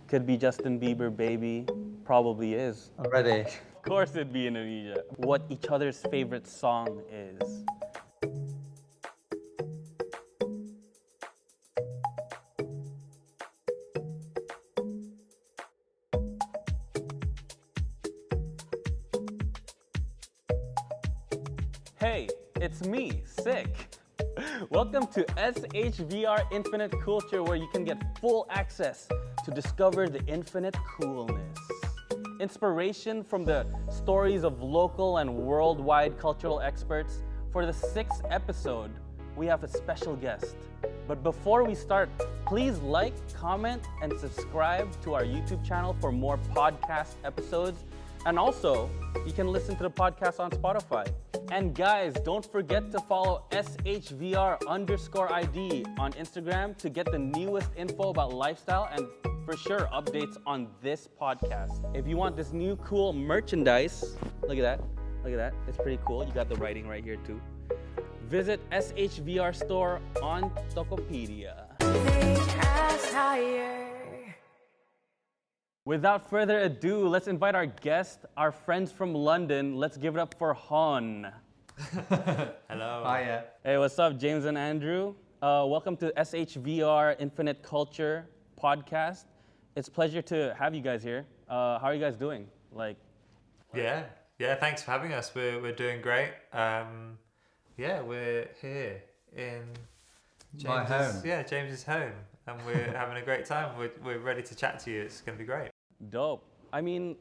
Could be Justin Bieber, baby. Probably is. I'm ready. Of course it'd be Indonesia. What each other's favorite song is. Hey, it's me, Sick. Welcome to SHVR Infinite Coolture, where you can get full access to discover the infinite coolness. Inspiration from the stories of local and worldwide cultural experts. For the 6th episode, we have a special guest. But before we start, please like, comment, and subscribe to our YouTube channel for more podcast episodes. And also, you can listen to the podcast on Spotify. And guys, don't forget to follow SHVR_ID on Instagram to get the newest info about lifestyle and for sure updates on this podcast. If you want this new cool merchandise, look at that. Look at that. It's pretty cool. You got the writing right here too. Visit SHVR store on Tokopedia. Without further ado, let's invite our guest, our friends from London. Let's give it up for Honne. Hello. Hiya. Hey, what's up, James and Andrew? Welcome to SHVR Infinite Culture podcast. It's a pleasure to have you guys here. How are you guys doing? Yeah. Thanks for having us. We're doing great. We're here in My home. James's home, and we're having a great time. We're ready to chat to you. It's gonna be great. Dope. I mean,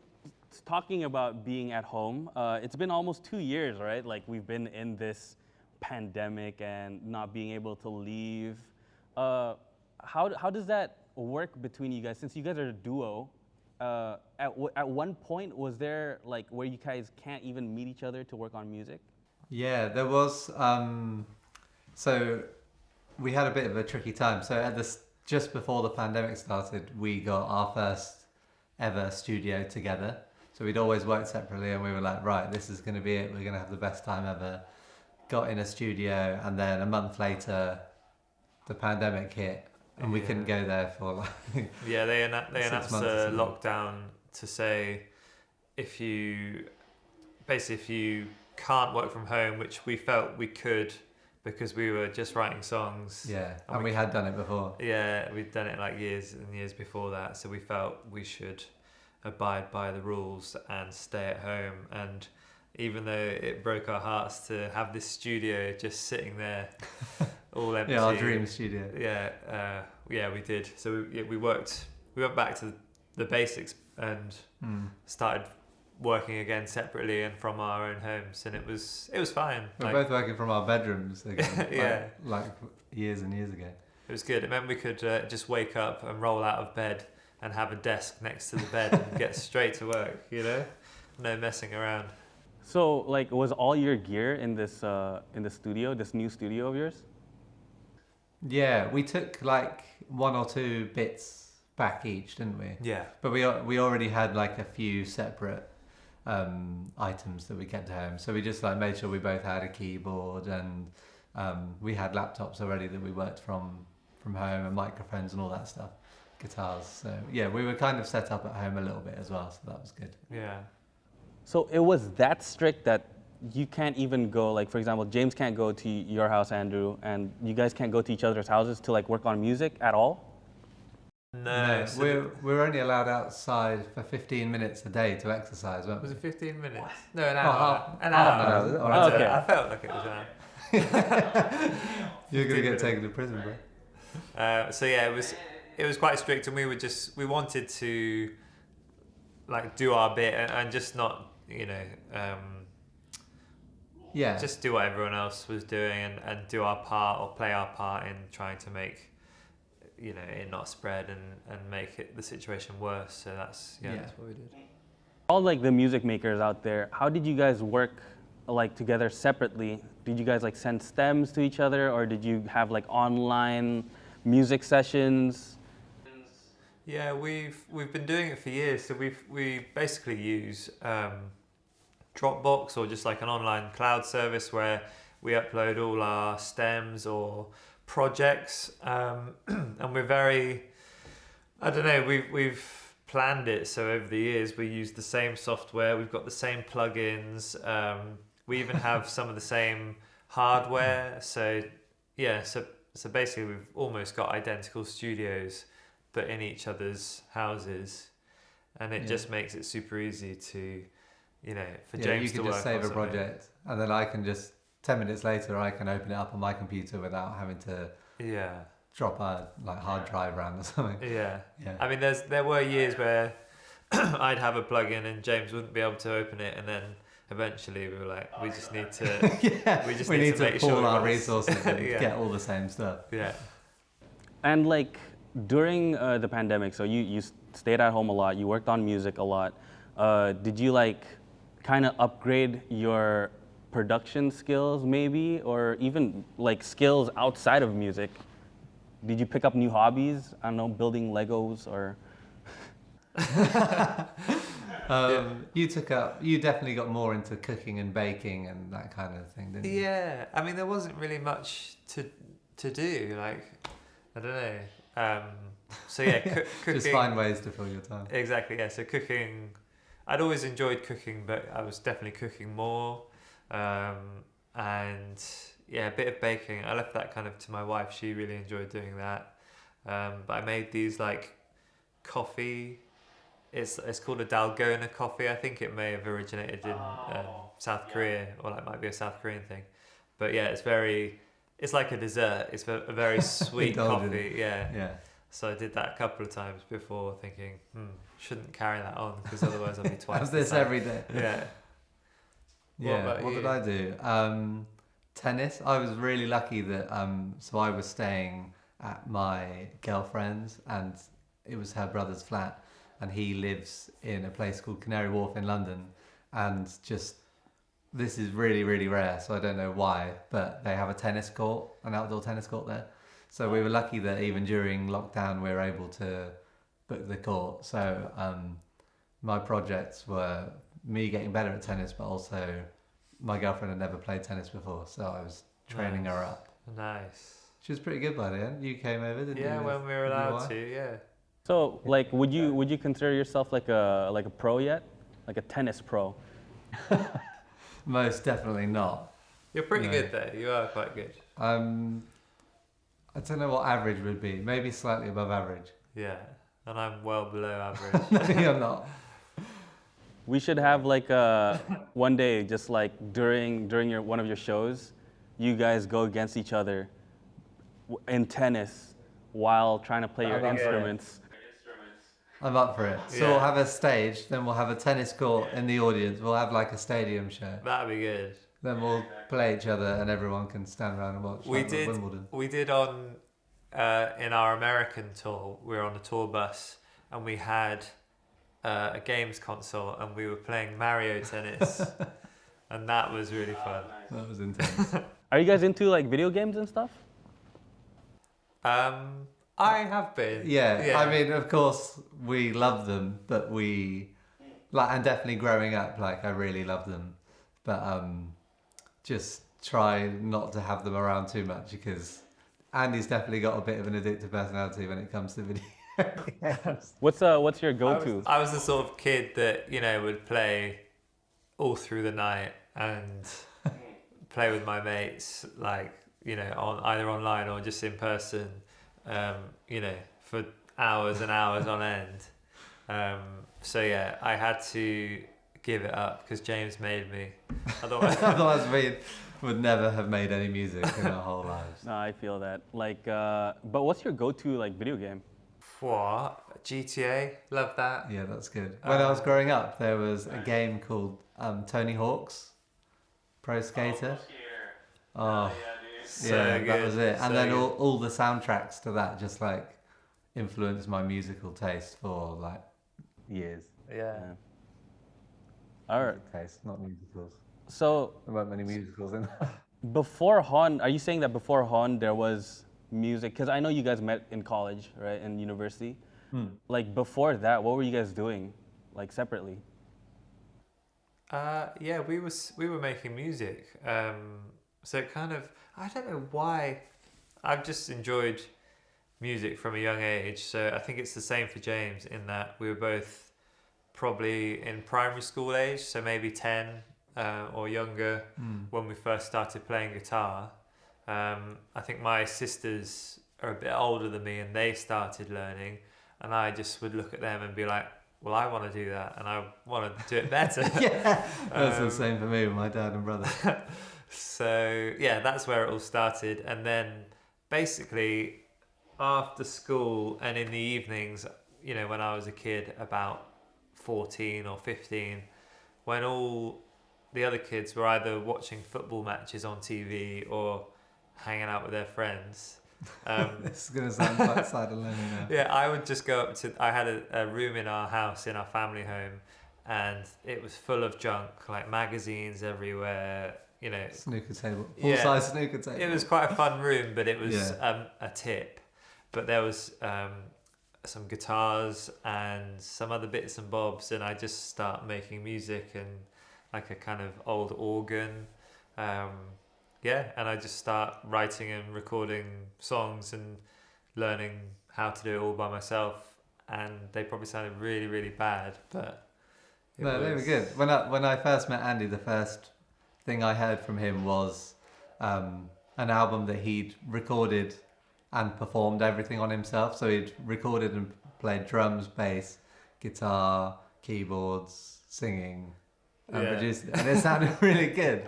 talking about being at home, it's been almost 2 years, right? Like we've been in this pandemic and not being able to leave. How does that work between you guys? Since you guys are a duo, at one point was there like where you guys can't even meet each other to work on music? Yeah, there was. So we had a bit of a tricky time. So just before the pandemic started, we got our first ever studio together. So we'd always worked separately, and we were like, right, this is going to be it. We're going to have the best time ever. Got in a studio, and then a month later, the pandemic hit, and we couldn't go there for like. Yeah, they announced a something. lockdown to say if you can't work from home, which we felt we could because we were just writing songs. Yeah, and we had done it before. Yeah, we'd done it like years and years before that, so we felt we should abide by the rules and stay at home. And even though it broke our hearts to have this studio just sitting there all empty. Yeah, our dream studio. Yeah, we did. So we went back to the basics and started working again separately and from our own homes, and it was fine. We're both working from our bedrooms again. Yeah, like years and years ago. it was good. It meant we could just wake up and roll out of bed and have a desk next to the bed and get straight to work. You know, no messing around. So like, was all your gear in this studio, this new studio of yours? Yeah, we took like 1 or 2 bits back each, didn't we? Yeah. But we already had like a few separate items that we kept at home. So we just like made sure we both had a keyboard, and we had laptops already that we worked from home, and microphones and all that stuff, guitars. So yeah, we were kind of set up at home a little bit as well, so that was good. Yeah. So it was that strict that you can't even go, like for example, James can't go to your house, Andrew, and you guys can't go to each other's houses to like work on music at all? No, we're only allowed outside for 15 minutes a day to exercise, weren't we? Was it 15 minutes? No, an hour. An half hour. an hour. Okay. I felt like it was an hour. You're going to get taken to prison, bro. So yeah, it was quite strict, and we wanted to like do our bit and just not, just do what everyone else was doing and do our part or play our part in trying to make it not spread and make the situation worse. So that's what we did. All like the music makers out there, how did you guys work like together separately? Did you guys like send stems to each other, or did you have like online music sessions? Yeah, we've been doing it for years. So we basically use Dropbox, or just like an online cloud service where we upload all our stems or projects, and we're very I don't know. We've planned it so over the years we use the same software. We've got the same plugins. We even have some of the same hardware. So yeah. So basically, we've almost got identical studios, but in each other's houses, and it just makes it super easy to, for James to work on. You can just save a something. project, and then I can just 10 minutes later I can open it up on my computer without having to drop a hard drive around or something. Yeah. Yeah. I mean, there were years where I'd have a plugin and James wouldn't be able to open it, and then eventually we were like, we just need to, we need to make pool sure our resources and Yeah. get all the same stuff. Yeah. And like during the pandemic, so you stayed at home a lot, you worked on music a lot. Did you like kind of upgrade your production skills maybe, or even like skills outside of music? Did you pick up new hobbies? I don't know, building Legos or... You definitely got more into cooking and baking and that kind of thing, didn't you? Yeah. I mean, there wasn't really much to do. Like, I don't know. So yeah, cooking. Just find ways to fill your time. Exactly. Yeah. So cooking, I'd always enjoyed cooking, but I was definitely cooking more. And yeah, a bit of baking. I left that kind of to my wife. She really enjoyed doing that. But I made these like coffee. It's called a dalgona coffee. I think it may have originated in South Korea, or that might be a South Korean thing. But yeah, it's like a dessert. It's a very sweet coffee. Yeah. Yeah. So I did that a couple of times before, thinking, shouldn't carry that on because otherwise I'll be twice. Have this every day. Yeah. Yeah. What did I do? Tennis. I was really lucky that so I was staying at my girlfriend's, and it was her brother's flat, and he lives in a place called Canary Wharf in London, and just this is really, really rare, so I don't know why, but they have an outdoor tennis court there. So we were lucky that even during lockdown we were able to book the court. So my projects were me getting better at tennis, but also my girlfriend had never played tennis before, so I was training her up. Nice. She was pretty good by the end. You came over, didn't you? Yeah, when we were allowed to, yeah. So like, would you consider yourself like a pro yet? Like a tennis pro? Most definitely not. You're pretty good there. You are quite good. I don't know what average would be. Maybe slightly above average. Yeah, and I'm well below average. No, you're not. We should have like one day, just like during one of your shows, you guys go against each other in tennis while trying to play your instruments. I'm up for it. So Yeah. we'll have a stage, then we'll have a tennis court in the audience. We'll have like a stadium show. That'd be good. Then we'll play each other, and everyone can stand around and watch. We like did. Wimbledon. We did on in our American tour. We were on a tour bus, and we had a games console, and we were playing Mario Tennis, and that was really fun. That was intense. Are you guys into like video games and stuff? I have been. Yeah, I mean, of course, we love them, but and definitely growing up, like, I really love them, but just try not to have them around too much, because Andy's definitely got a bit of an addictive personality when it comes to video games. What's your go-to? I was the sort of kid that would play all through the night and play with my mates, like on either online or just in person. For hours and hours on end. So yeah, I had to give it up because James made me. Otherwise we would never have made any music in our whole lives. No, I feel that. Like, but what's your go-to like video game? What? GTA? Love that. Yeah, that's good. When I was growing up, there was a game called Tony Hawk's Pro Skater. Oh, yeah, that was it. And then all the soundtracks to that just like influenced my musical taste for like years. Yeah. All right. Music taste, not musicals. So There weren't many musicals in that. before Honne, are you saying that before Honne there was music? Because I know you guys met in college, right, in university. Like before that, what were you guys doing, like separately? Yeah, we were making music. So it kind of, I don't know why, I've just enjoyed music from a young age. So I think it's the same for James in that we were both probably in primary school age, so maybe 10 or younger when we first started playing guitar. I think my sisters are a bit older than me and they started learning, and I just would look at them and be like, well, I want to do that and I want to do it better. Yeah, that's the same for me with my dad and brother. So yeah, that's where it all started. And then basically after school and in the evenings, you know, when I was a kid, about 14 or 15, when all the other kids were either watching football matches on TV or hanging out with their friends. This is going to sound quite sad and lonely now. Yeah, I would just go up to, I had a room in our house, in our family home, and it was full of junk, like magazines everywhere, you know. Snooker table, full-size snooker table. It was quite a fun room, but it was a tip. But there was some guitars and some other bits and bobs, and I just start making music and like a kind of old organ. And I just start writing and recording songs and learning how to do it all by myself. And they probably sounded really, really bad, but they were good. When I first met Andy, the first thing I heard from him was an album that he'd recorded and performed everything on himself. So he'd recorded and played drums, bass, guitar, keyboards, singing, and produced it. And it sounded really good.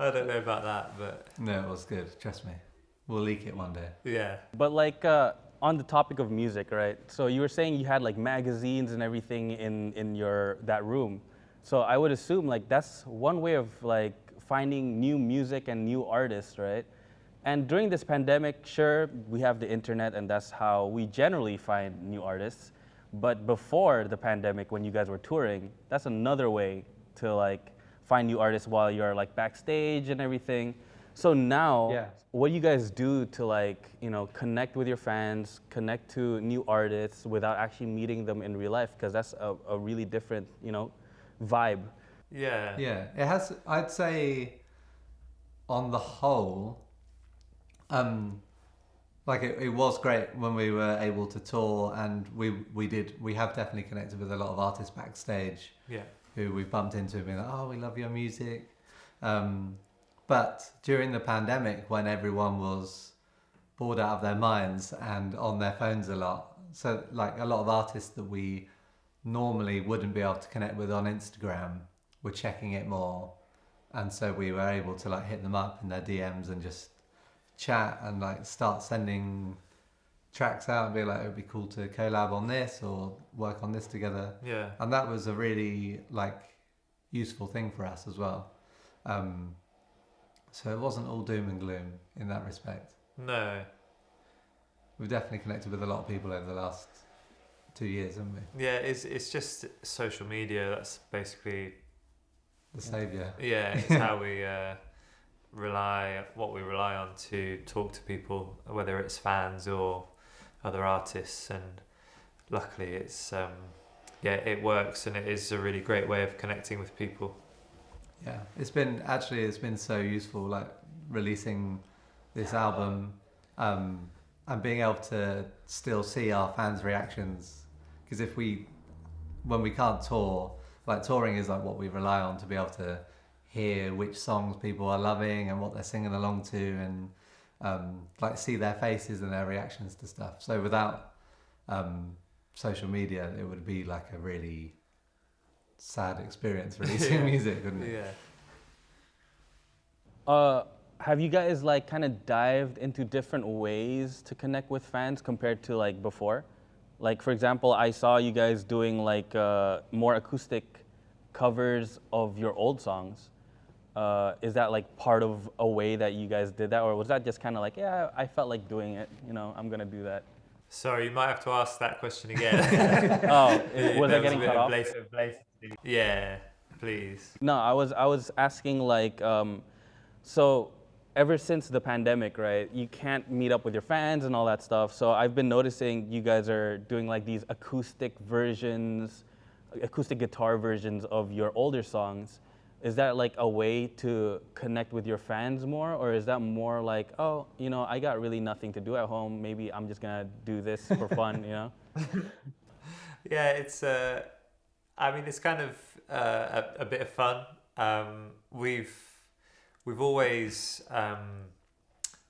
I don't know about that, but... No, it was good. Trust me. We'll leak it one day. Yeah. But like on the topic of music, right? So you were saying you had like magazines and everything in that room. So I would assume like that's one way of like finding new music and new artists, right? And during this pandemic, sure, we have the internet and that's how we generally find new artists. But before the pandemic, when you guys were touring, that's another way to like find new artists while you're like backstage and everything. So now, what do you guys do to like, you know, connect with your fans, connect to new artists without actually meeting them in real life? Because that's a really different, you know, vibe. Yeah. Yeah, it has, I'd say on the whole, like it was great when we were able to tour, and we have definitely connected with a lot of artists backstage. Yeah. Who we've bumped into and been like, oh, we love your music. But during the pandemic, when everyone was bored out of their minds and on their phones a lot, so like a lot of artists that we normally wouldn't be able to connect with on Instagram were checking it more. And so we were able to like hit them up in their DMs and just chat and like start sending tracks out and be like, it would be cool to collab on this or work on this together. Yeah. And that was a really like useful thing for us as well. So it wasn't all doom and gloom in that respect. No. We've definitely connected with a lot of people over the last 2 years, haven't we? Yeah, it's just social media. That's basically the saviour. Yeah, it's how we rely on to talk to people, whether it's fans or other artists. And luckily, it's it works, and it is a really great way of connecting with people. Yeah, it's been so useful, like releasing this album, and being able to still see our fans' reactions. Because when we can't tour, like touring is like what we rely on to be able to hear which songs people are loving and what they're singing along to, and like see their faces and their reactions to stuff. So without social media, it would be like a really sad experience releasing music, wouldn't it? Yeah. Have you guys like kind of dived into different ways to connect with fans compared to like before? Like for example, I saw you guys doing like more acoustic covers of your old songs. Is that like part of a way that you guys did that, or was that just kind of like, yeah, I felt like doing it, you know, I'm gonna do that? Sorry, you might have to ask that question again. Was I getting cut off? Yeah, please. No, I was asking like, so ever since the pandemic, right, you can't meet up with your fans and all that stuff. So I've been noticing you guys are doing like these acoustic guitar versions of your older songs. is that like a way to connect with your fans more, or is that more like, oh, you know, I got really nothing to do at home, maybe I'm just gonna do this for fun, you know? Yeah, it's I mean, it's kind of a bit of fun. We've always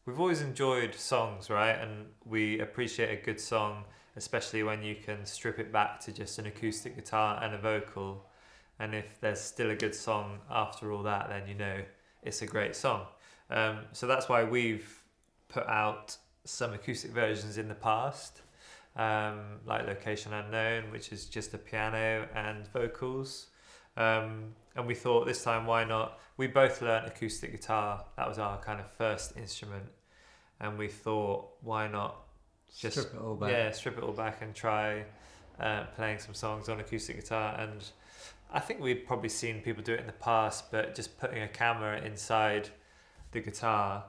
enjoyed songs, right? And we appreciate a good song, especially when you can strip it back to just an acoustic guitar and a vocal. And if there's still a good song after all that, then you know it's a great song. So that's why we've put out some acoustic versions in the past, like Location Unknown, which is just a piano and vocals. And we thought this time, why not? We both learnt acoustic guitar. That was our kind of first instrument. And we thought, why not just strip it all back? Yeah, strip it all back and try playing some songs on acoustic guitar. And I think we'd probably seen people do it in the past, but just putting a camera inside the guitar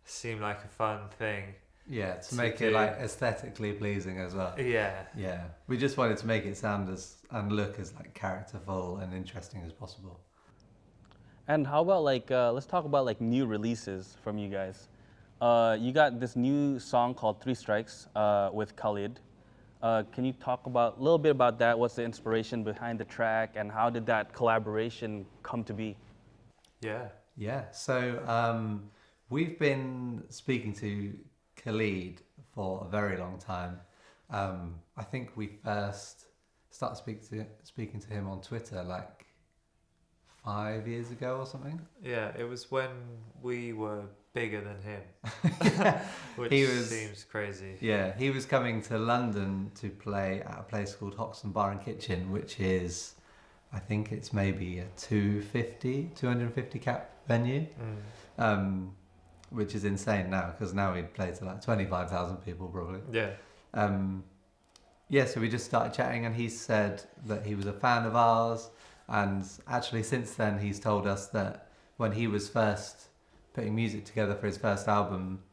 seemed like a fun thing. Yeah, to make it like aesthetically pleasing as well. Yeah. Yeah. We just wanted to make it sound and look as like characterful and interesting as possible. And how about like, let's talk about like new releases from you guys. You got this new song called Three Strikes with Khalid. Can you talk about a little bit about that? What's the inspiration behind the track, and how did that collaboration come to be? Yeah. Yeah. So we've been speaking to Khalid for a very long time. I think we first started speaking to him on Twitter like 5 years ago or something. Yeah, it was when we were bigger than him, which seems crazy. Yeah, he was coming to London to play at a place called Hoxton Bar and Kitchen, which is, I think it's maybe a 250 cap venue, which is insane now, because now he'd play to like 25,000 people probably. Yeah. Yeah, so we just started chatting, and he said that he was a fan of ours, and actually since then he's told us that when he was first putting music together for his first album,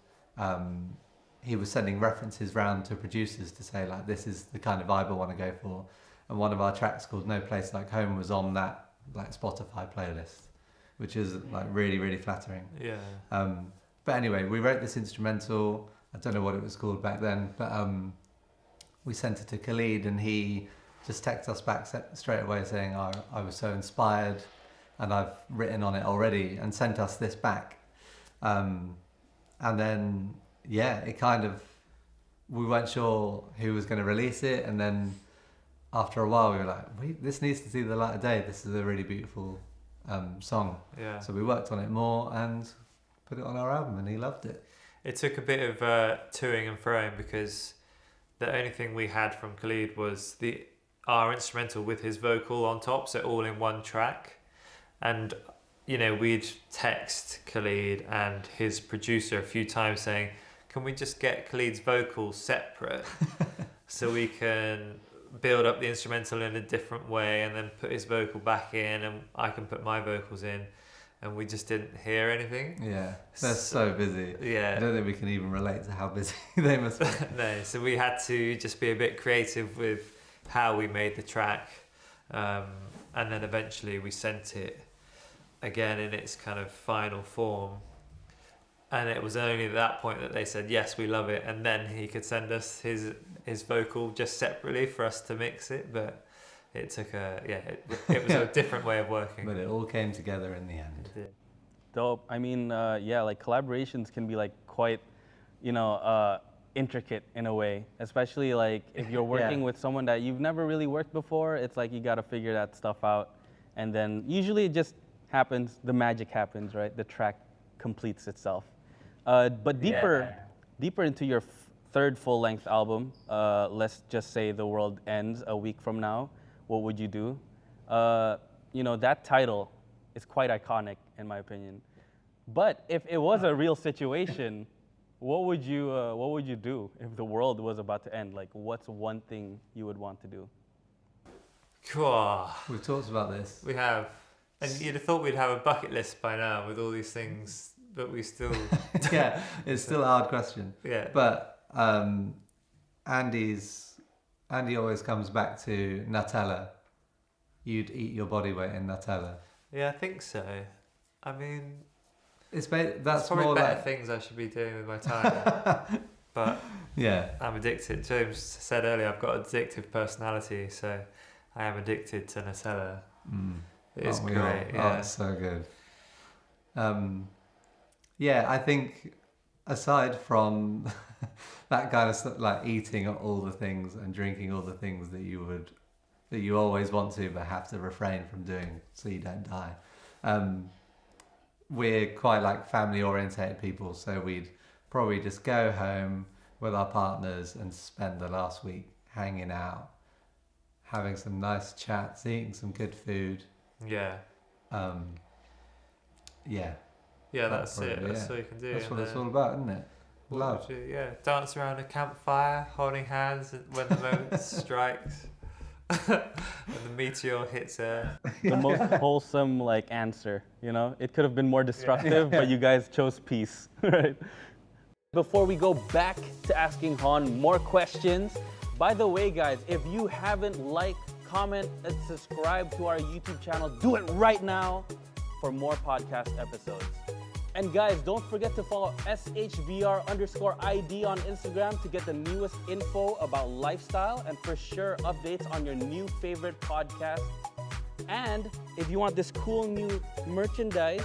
he was sending references round to producers to say like, this is the kind of vibe I want to go for, and one of our tracks called No Place Like Home was on that like Spotify playlist, which is like really, really flattering. Yeah. But anyway, we wrote this instrumental. I don't know what it was called back then, but we sent it to Khalid, and he just texted us back straight away saying, I was so inspired and I've written on it already, and sent us this back. And then, yeah, it kind of, we weren't sure who was going to release it. And then after a while we were like, this needs to see the light of day. This is a really beautiful song. Yeah. So we worked on it more and put it on our album, and he loved it. It took a bit of toing and froing, because the only thing we had from Khalid was our instrumental with his vocal on top, so all in one track. And you know, we'd text Khalid and his producer a few times saying, can we just get Khalid's vocals separate so we can build up the instrumental in a different way, and then put his vocal back in, and I can put my vocals in. And we just didn't hear anything. Yeah, they're so busy. Yeah. I don't think we can even relate to how busy they must be. No, so we had to just be a bit creative with how we made the track. And then eventually we sent it again in its kind of final form. And it was only at that point that they said, yes, we love it. And then he could send us his vocal just separately for us to mix it. But it took it was a different way of working. But it all came together in the end. It did. Dope. I mean, like collaborations can be like quite, intricate in a way, especially like if you're working with someone that you've never really worked before. It's like you got to figure that stuff out, and then usually it just happens. The magic happens, right? The track completes itself. But deeper into your third full-length album, let's just say The World Ends a week from now. What would you do? That title is quite iconic in my opinion. But if it was a real situation, what would you do if the world was about to end? Like, what's one thing you would want to do? Cool. We've talked about this. We have. And you'd have thought we'd have a bucket list by now with all these things, but we still... Yeah, it's still a hard question. Yeah. But Andy always comes back to Nutella. You'd eat your body weight in Nutella. Yeah, I think so. I mean, That's there's probably more better like things I should be doing with my time. But yeah. I'm addicted. James said earlier, I've got addictive personality, so I am addicted to Nutella. It's Aren't we great. all? Yeah. Oh, it's so good. Yeah, I think aside from that kind of stuff, like eating all the things and drinking all the things that you always want to but have to refrain from doing so you don't die. We're quite like family orientated people, so we'd probably just go home with our partners and spend the last week hanging out, having some nice chats, eating some good food. Yeah. Yeah. Yeah, that's it. probably, That's yeah. all you can do. That's And what it's then all about, isn't it? what Love. would you- yeah, dance around a campfire, holding hands when the moment strikes, when the meteor hits Earth. The most wholesome like answer, you know? It could have been more destructive, but you guys chose peace, right? Before we go back to asking Honne more questions, by the way, guys, if you haven't liked, comment, and subscribe to our YouTube channel, do it right now for more podcast episodes. And guys, don't forget to follow SHVR_ID on Instagram to get the newest info about lifestyle and for sure updates on your new favorite podcast. And if you want this cool new merchandise,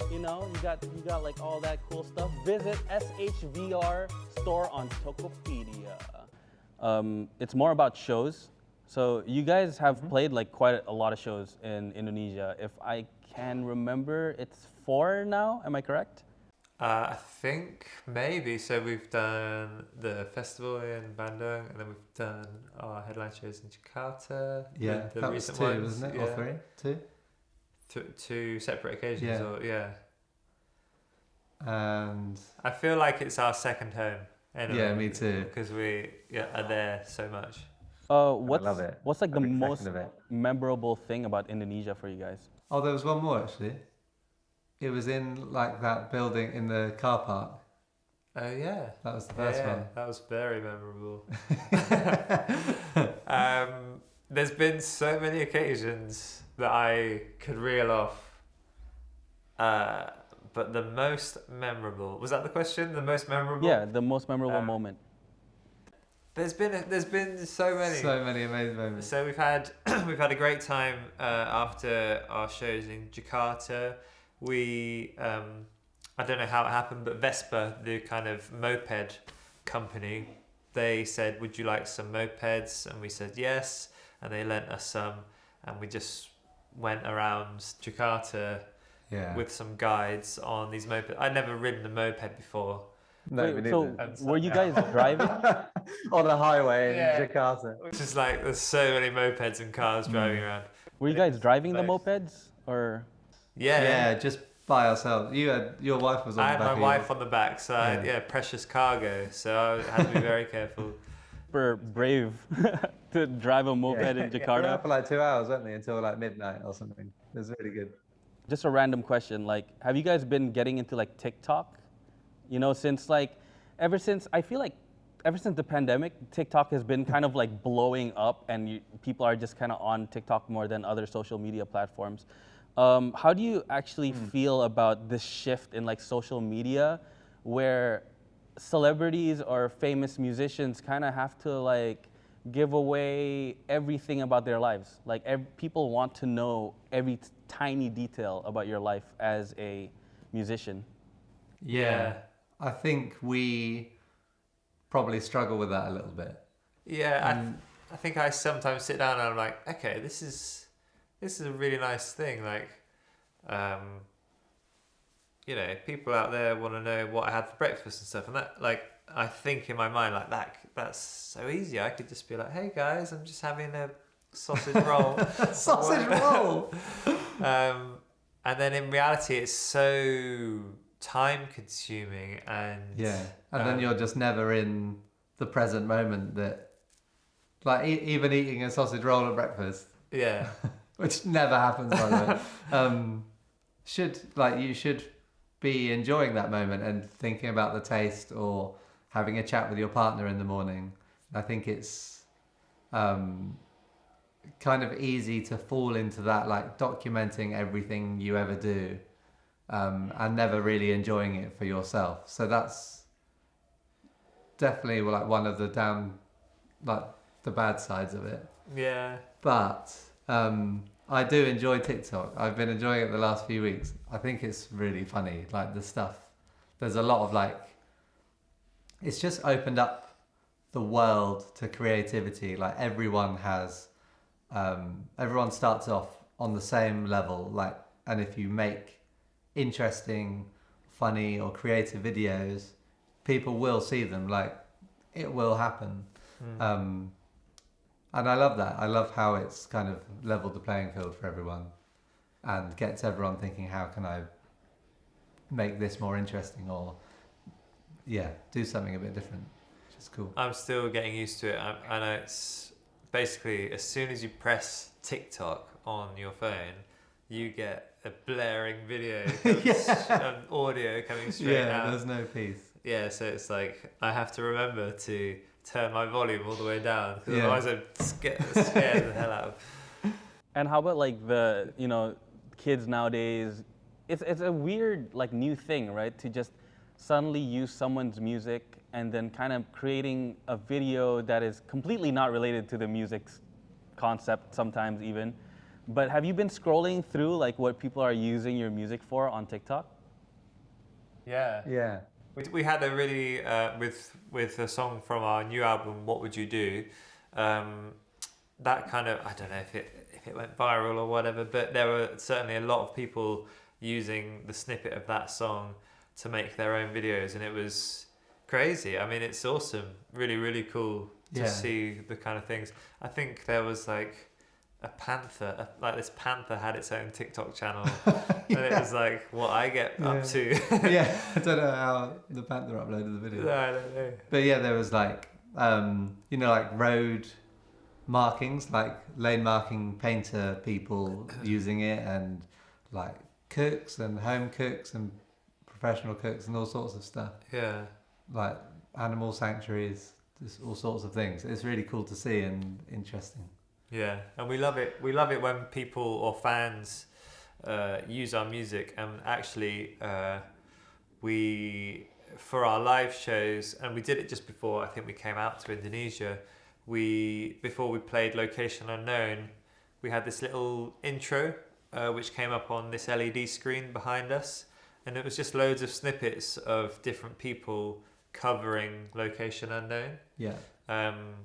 you know, you got like all that cool stuff, visit SHVR store on Tokopedia. It's more about shows. So you guys have played like quite a lot of shows in Indonesia. If I can remember, it's 4 now, am I correct? I think maybe. So we've done the festival in Bandung, and then we've done our headline shows in Jakarta. Yeah, the that was recent 2, ones, wasn't it? yeah. Or 3? 2? Two separate occasions. Yeah. Or, yeah. And I feel like it's our second home. Anyway, yeah, me too. Because we are there so much. What's, love it. What's like the Every second most of it. memorable thing about Indonesia for you guys? Oh, there was one more actually. It was in like that building in the car park. Oh yeah. That was the first one. That was very memorable. There's been so many occasions that I could reel off. But the most memorable, was that the question? The most memorable? Yeah, the most memorable moment. There's been so many. So many amazing moments. So we've had a great time after our shows in Jakarta. We I don't know how it happened, but Vespa, the kind of moped company, they said, "Would you like some mopeds?" And we said yes, and they lent us some, and we just went around Jakarta with some guides on these mopeds. I'd never ridden a moped before. No, Wait, we so didn't. were you guys driving? On a highway Yeah. in Jakarta. Which is like, there's so many mopeds and cars driving around. Were you guys driving the Nice. mopeds or? Yeah. just by ourselves. Your wife was on I the had back my of wife on the back, so I had, Yeah. precious cargo, so I had to be very careful. Super brave to drive a moped in We were Jakarta. out for like 2 hours, weren't we? Until like midnight or something. It was really good. Just a random question, like, have you guys been getting into like TikTok? You know, ever since the pandemic, TikTok has been kind of like blowing up, and people are just kind of on TikTok more than other social media platforms. How do you actually feel about this shift in like social media, where celebrities or famous musicians kind of have to like give away everything about their lives? Like people want to know every tiny detail about your life as a musician. Yeah. I think we probably struggle with that a little bit. Yeah, I think I sometimes sit down and I'm like, okay, this is a really nice thing. Like, people out there want to know what I had for breakfast and stuff, and that, like, I think in my mind like that's so easy. I could just be like, hey guys, I'm just having a sausage roll. Sausage roll. And then in reality, it's so time consuming and then you're just never in the present moment, that like even eating a sausage roll at breakfast, which never happens by the way, you should be enjoying that moment and thinking about the taste or having a chat with your partner in the morning. I think it's kind of easy to fall into that, like documenting everything you ever do, and never really enjoying it for yourself. So that's definitely like one of the the bad sides of it. Yeah. But I do enjoy TikTok. I've been enjoying it the last few weeks. I think it's really funny. Like the stuff, there's a lot of like, it's just opened up the world to creativity. Like everyone starts off on the same level. Like, and if you make interesting, funny or creative videos, people will see them. Like it will happen. And I love that. I love how it's kind of leveled the playing field for everyone and gets everyone thinking, how can I make this more interesting, or do something a bit different, which is cool. I'm still getting used to it. I know it's basically as soon as you press TikTok on your phone, you get a blaring video, and audio coming straight out. Yeah, there's no peace. Yeah, so it's like I have to remember to turn my volume all the way down, because otherwise I'm scared the hell out of. And how about like the, kids nowadays? It's a weird like new thing, right? To just suddenly use someone's music and then kind of creating a video that is completely not related to the music's concept sometimes even. But have you been scrolling through like what people are using your music for on TikTok? Yeah. Yeah. We had a really with a song from our new album, What Would You Do? That kind of, I don't know if it went viral or whatever, but there were certainly a lot of people using the snippet of that song to make their own videos, and it was crazy. I mean, it's awesome, really, really cool to see the kind of things. I think there was like a panther, like this panther had its own TikTok channel, and it was like what I get up to. I don't know how the panther uploaded the video. No, I don't know. But yeah, there was like, like road markings, like lane marking painter people using it, and like cooks and home cooks and professional cooks and all sorts of stuff. Yeah. Like animal sanctuaries, just all sorts of things. It's really cool to see and interesting. Yeah, and we love it. We love it when people or fans use our music, and actually we, for our live shows, and we did it just before I think we came out to Indonesia, before we played Location Unknown, we had this little intro which came up on this LED screen behind us, and it was just loads of snippets of different people covering Location Unknown. Yeah.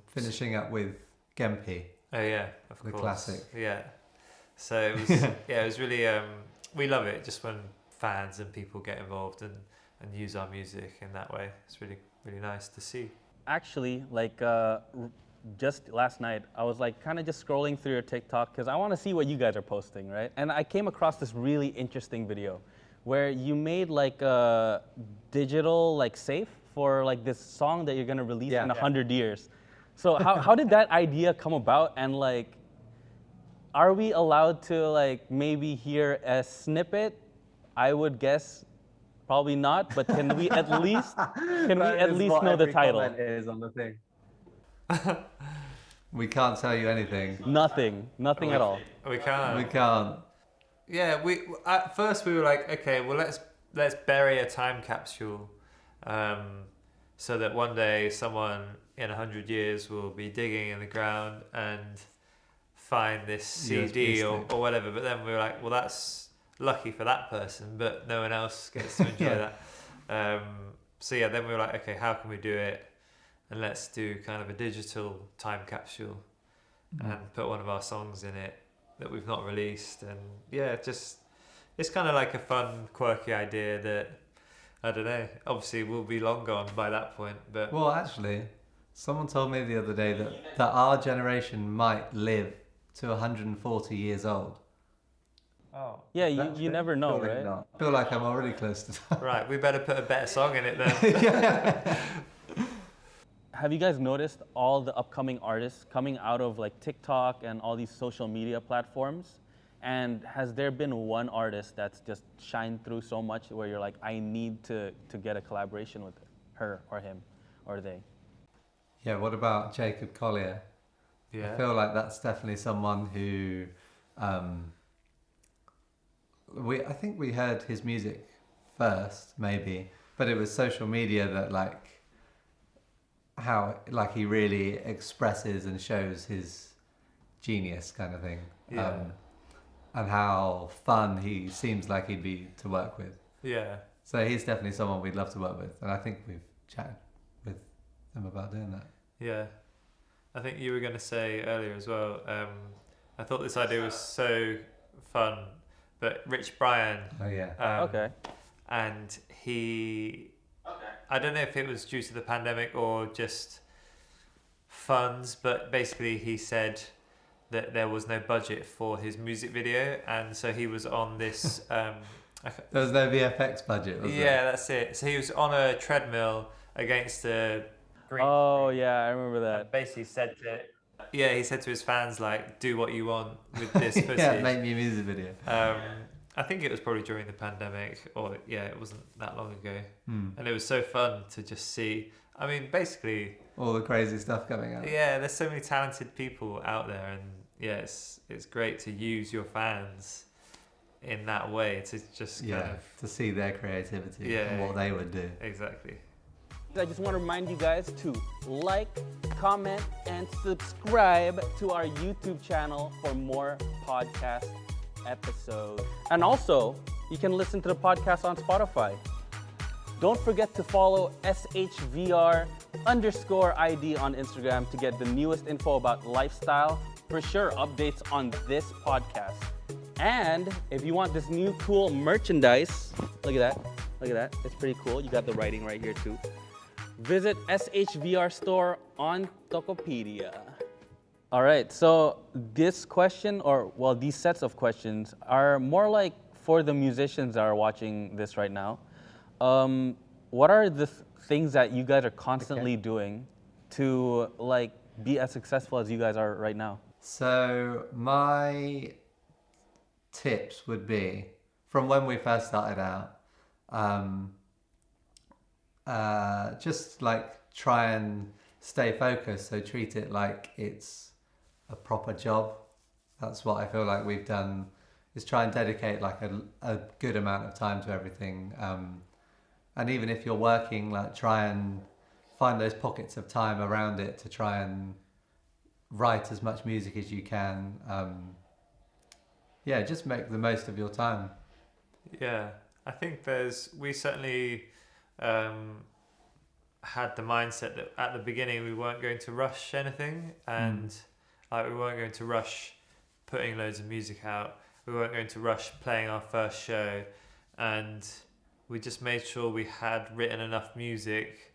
Finishing up with Gempi. Oh yeah, of course. The classic. Yeah. So it was it was really we love it just when fans and people get involved and use our music in that way. It's really, really nice to see. Actually, like just last night, I was like kind of just scrolling through your TikTok because I want to see what you guys are posting, right? And I came across this really interesting video where you made like a digital like safe for like this song that you're gonna release in 100 years. So how did that idea come about, and like, are we allowed to like maybe hear a snippet? I would guess probably not, but can we at least know the title? Is on the thing. We can't tell you anything. Nothing at all. We can't. We can't. Yeah, we at first we were like, okay, well let's bury a time capsule, so that one day someone in 100 years will be digging in the ground and find this CD or whatever. But then we were like, well, that's lucky for that person, but no one else gets to enjoy that. So yeah, then we were like, okay, how can we do it? And let's do kind of a digital time capsule and put one of our songs in it that we've not released. And yeah, just it's kind of like a fun, quirky idea that, I don't know, obviously we'll be long gone by that point. But well, actually, someone told me the other day that our generation might live to 140 years old. Oh. Yeah, you never know, Surely right? not. I feel like I'm already close to that. Right, we better put a better song in it then. Have you guys noticed all the upcoming artists coming out of like TikTok and all these social media platforms? And has there been one artist that's just shined through so much where you're like, I need to get a collaboration with her or him or they? Yeah, what about Jacob Collier? Yeah. I feel like that's definitely someone who I think we heard his music first, maybe, but it was social media that like how like he really expresses and shows his genius kind of thing. Yeah. And how fun he seems like he'd be to work with. Yeah. So he's definitely someone we'd love to work with, and I think we've chatted with him about doing that. Yeah. I think you were going to say earlier as well, I thought this idea was so fun, but Rich Brian... Oh yeah. Okay. And I don't know if it was due to the pandemic or just funds, but basically he said that there was no budget for his music video, and so he was on this... there was no VFX budget, was there? Yeah, that's it. So he was on a treadmill against a green screen. Yeah, I remember that. And basically said he said to his fans, like, do what you want with this footage. Yeah, make me a music video. I think it was probably during the pandemic, or it wasn't that long ago. Hmm. And it was so fun to just see. I mean, basically, all the crazy stuff coming out. Yeah, there's so many talented people out there, and it's great to use your fans in that way to just kind of to see their creativity and what they would do. Exactly. I just want to remind you guys to like, comment, and subscribe to our YouTube channel for more podcast episodes. And also, you can listen to the podcast on Spotify. Don't forget to follow SHVR_ID on Instagram to get the newest info about lifestyle, for sure updates on this podcast. And if you want this new cool merchandise, look at that, it's pretty cool. You got the writing right here too. Visit SHVR store on Tokopedia. All right, so this question, these sets of questions are more like for the musicians that are watching this right now. What are the things that you guys are constantly doing to like be as successful as you guys are right now? So my tips would be, from when we first started out, just like try and stay focused. So treat it like it's a proper job. That's what I feel like we've done, is try and dedicate like a good amount of time to everything. And even if you're working, like try and find those pockets of time around it to try and write as much music as you can. Just make the most of your time. Yeah, I think we certainly had the mindset that at the beginning we weren't going to rush anything, and like we weren't going to rush putting loads of music out. We weren't going to rush playing our first show, and we just made sure we had written enough music,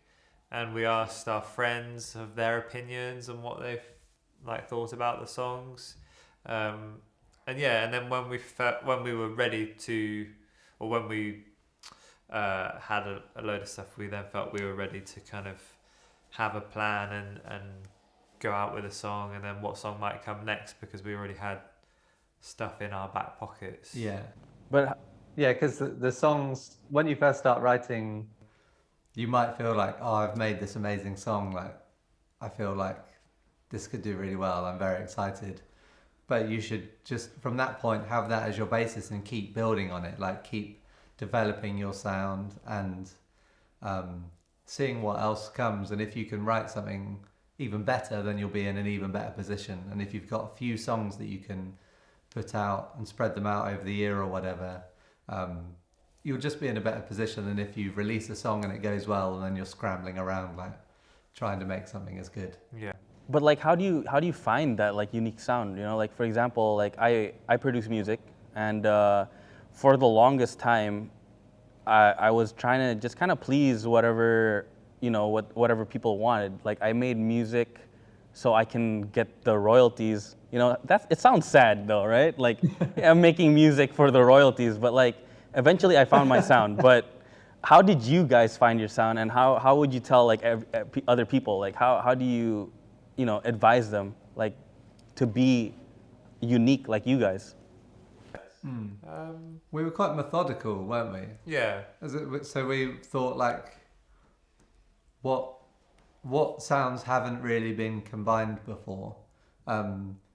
and we asked our friends of their opinions and what they've like thought about the songs. And then when we were ready to, or when we had a load of stuff, we then felt we were ready to kind of have a plan and go out with a song, and then what song might come next, because we already had stuff in our back pockets. Yeah. But yeah, because the songs, when you first start writing, you might feel like, oh, I've made this amazing song. Like, I feel like this could do really well. I'm very excited. But you should just, from that point, have that as your basis and keep building on it. Like, keep developing your sound and seeing what else comes. And if you can write something even better, then you'll be in an even better position. And if you've got a few songs that you can put out and spread them out over the year or whatever, you'll just be in a better position than if you release a song and it goes well and then you're scrambling around like trying to make something as good. Yeah. But like, how do you find that like unique sound? You know, like for example, like I produce music, and for the longest time, I was trying to just kind of please whatever whatever people wanted. Like I made music so I can get the royalties. You know, it sounds sad though, right? Like I'm making music for the royalties, but like eventually I found my sound. But how did you guys find your sound, and how would you tell like other people? Like how do you advise them like to be unique like you guys? We were quite methodical, weren't we? Yeah. So we thought like, what sounds haven't really been combined before,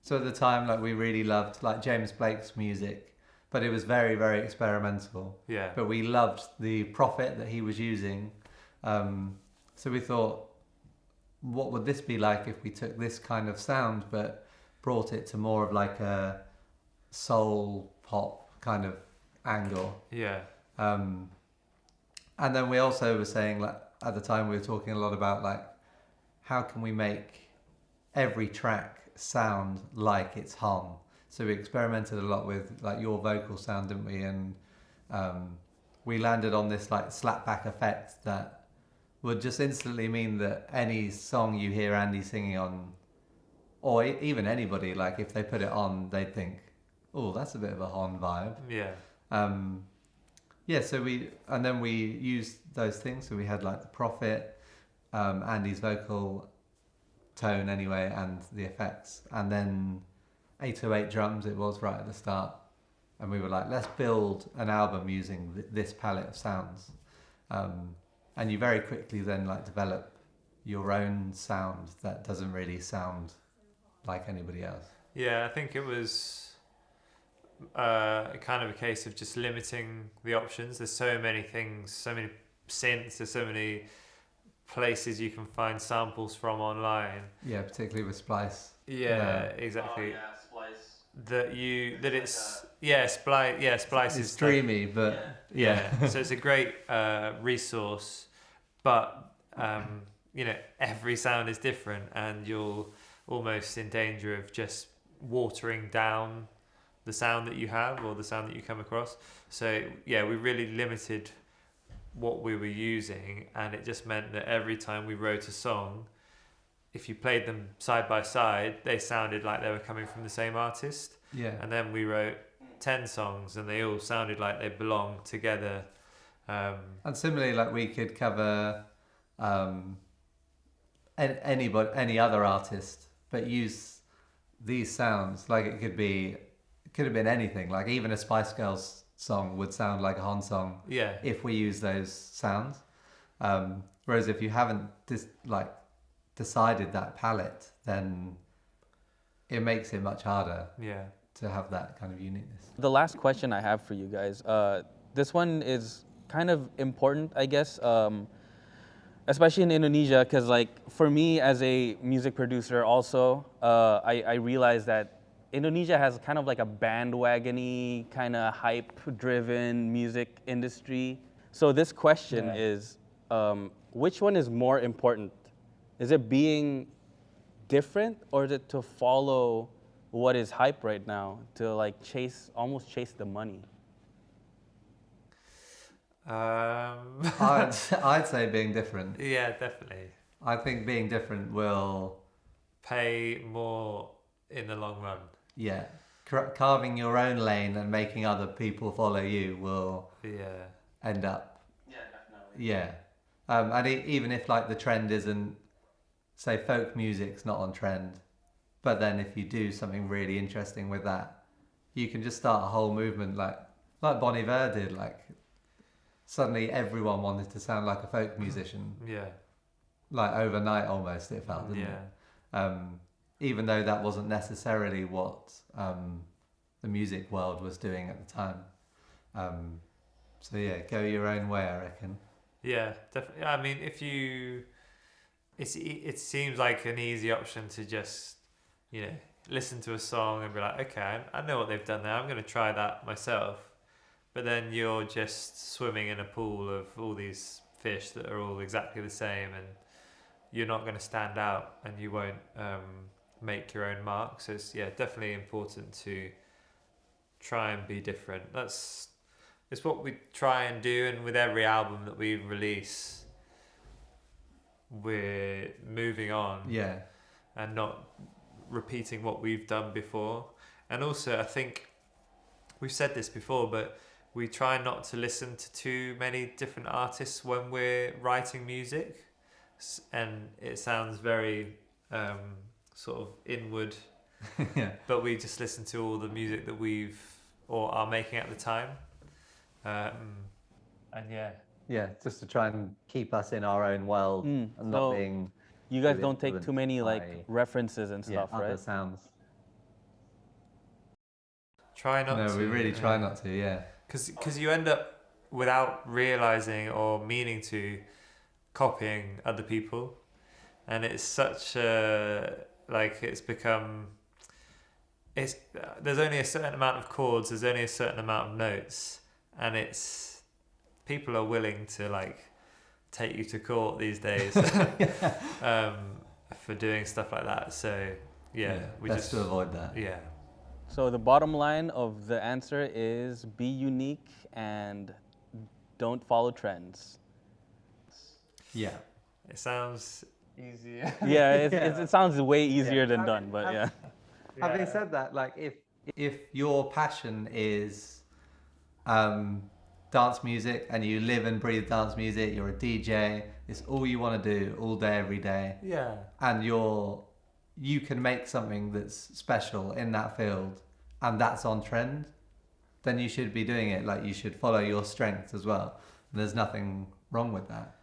So at the time, like we really loved like James Blake's music, but it was very, very experimental. Yeah. But we loved the Prophet that he was using. So we thought, what would this be like if we took this kind of sound but brought it to more of like a soul pop kind of angle? Yeah. And then we also were saying, like at the time we were talking a lot about like how can we make every track sound like it's Honne. So we experimented a lot with like your vocal sound, didn't we? And we landed on this like slapback effect that would just instantly mean that any song you hear Andy singing on, or even anybody, like if they put it on, they'd think, oh, that's a bit of a Honne vibe. Yeah. Yeah, so we used those things. So we had like the Prophet, Andy's vocal tone anyway, and the effects, and then 808 drums it was right at the start. And we were like, let's build an album using this palette of sounds. And you very quickly then like develop your own sound that doesn't really sound like anybody else. Yeah, I think it was kind of a case of just limiting the options. There's so many things, so many synths, there's so many places you can find samples from online. Yeah, particularly with Splice. Yeah, exactly. Oh, yeah, Splice. Splice It's is dreamy, but yeah. So it's a great resource, but every sound is different, and you're almost in danger of just watering down the sound that you have or the sound that you come across. So yeah, we really limited what we were using, and it just meant that every time we wrote a song, if you played them side by side, they sounded like they were coming from the same artist. Yeah. And then we wrote 10 songs and they all sounded like they belonged together. And similarly, like we could cover any other artist, but use these sounds. Like it could have been anything. Like even a Spice Girls song would sound like a Honne song. Yeah. If we use those sounds. Whereas if you haven't decided that palette, then it makes it much harder. Yeah. To have that kind of uniqueness. The last question I have for you guys, this one is kind of important, I guess, especially in Indonesia, because like for me as a music producer also, I realized that Indonesia has kind of like a bandwagon-y, kind of hype-driven music industry. So this question is, which one is more important? Is it being different, or is it to follow what is hype right now, to like almost chase the money? I'd say being different. Yeah, definitely. I think being different will pay more in the long run. Yeah, carving your own lane and making other people follow you will end up. Yeah, definitely. Yeah, and even if like the trend isn't, say folk music's not on trend, but then if you do something really interesting with that, you can just start a whole movement like Bon Iver did. Like suddenly everyone wanted to sound like a folk musician. Yeah. Like overnight almost it felt, didn't it? Even though that wasn't necessarily what the music world was doing at the time. So yeah, go your own way, I reckon. Yeah, definitely. I mean, it seems like an easy option to just, listen to a song and be like, okay, I know what they've done there. I'm going to try that myself. But then you're just swimming in a pool of all these fish that are all exactly the same, and you're not going to stand out, and you won't make your own mark. So it's definitely important to try and be different. It's what we try and do, and with every album that we release, we're moving on. Yeah. And not repeating what we've done before. And also, I think we've said this before, but we try not to listen to too many different artists when we're writing music, and it sounds very sort of inward. Yeah. But we just listen to all the music that we've or are making at the time, and yeah, just to try and keep us in our own world and not being You guys too don't take too influenced many like by, references and yeah, stuff, other right? sounds. Try not to. No, we really try not to. Yeah. Because you end up, without realizing or meaning to, copying other people, and it's such a like it's become. It's there's only a certain amount of chords, there's only a certain amount of notes, and it's people are willing to like take you to court these days for doing stuff like that. So yeah, we best just to avoid that. Yeah. So the bottom line of the answer is be unique and don't follow trends. Yeah. It sounds easier. Yeah, Yeah. it sounds way easier Yeah. than done, but yeah. Having said that, like if your passion is dance music and you live and breathe dance music, you're a DJ, it's all you want to do all day, every day, Yeah. and you can make something that's special in that field and that's on trend, then you should be doing it. Like you should follow your strengths as well. And there's nothing wrong with that.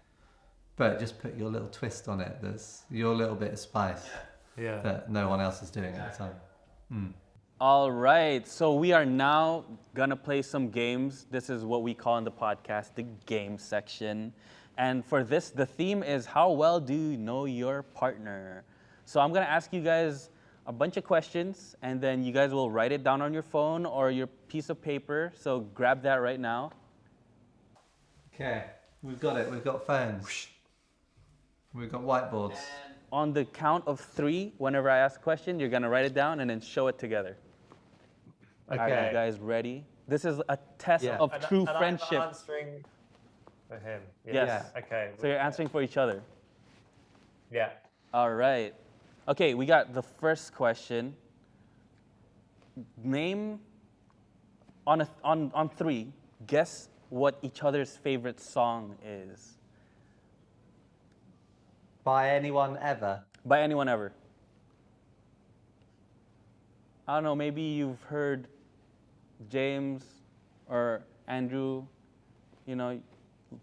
But just put your little twist on it. There's your little bit of spice that no one else is doing at the time. Mm. All right, so we are now gonna play some games. This is what we call in the podcast the game section. And for this, the theme is how well do you know your partner? So I'm gonna ask you guys a bunch of questions, and then you guys will write it down on your phone or your piece of paper. So grab that right now. Okay, we've got it. We've got phones. We've got whiteboards. On the count of 3, whenever I ask a question, you're gonna write it down and then show it together. Okay. Are you guys ready? This is a test Yeah. of true friendship. I'm answering for him. Yes. Okay. So you're answering for each other. Yeah. All right. Okay, we got the first question. Name on 3. Guess what each other's favorite song is By anyone ever? by anyone ever. I don't know. Maybe you've heard James or Andrew,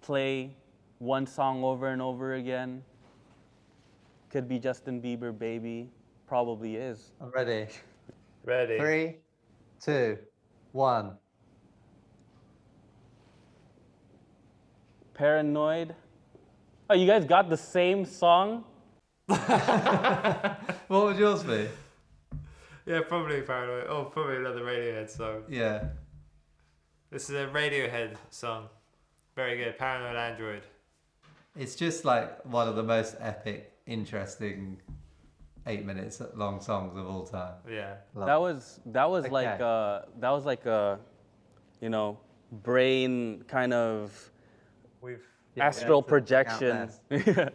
play one song over and over again. Could be Justin Bieber, Baby. Probably is. I'm ready. Ready. 3, 2, 1. Paranoid. Oh, you guys got the same song? What would yours be? Yeah, probably Paranoid. Oh, probably another Radiohead song. Yeah. This is a Radiohead song. Very good. Paranoid Android. It's just like one of the most epic, interesting 8 minutes long songs of all time. Yeah. That was Okay. like a brain kind of We've astral to projection. count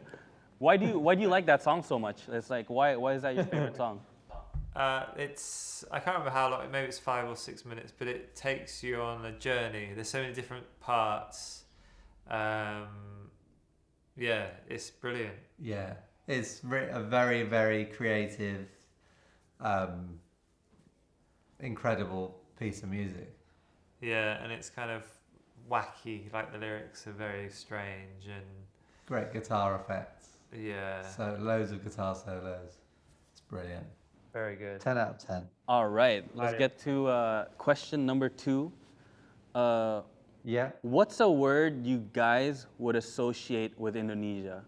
Why do you like that song so much? It's like why is that your favorite song? it's I can't remember how long. Maybe it's 5 or 6 minutes, but it takes you on a journey. There's so many different parts. Yeah, it's brilliant. Yeah. It's a very, very creative, incredible piece of music. Yeah, and it's kind of wacky. Like the lyrics are very strange and Great guitar effects. yeah, So loads of guitar solos. It's brilliant. very good. 10 out of 10. All right, let's Right. get to question number 2. Yeah. What's a word you guys would associate with Indonesia?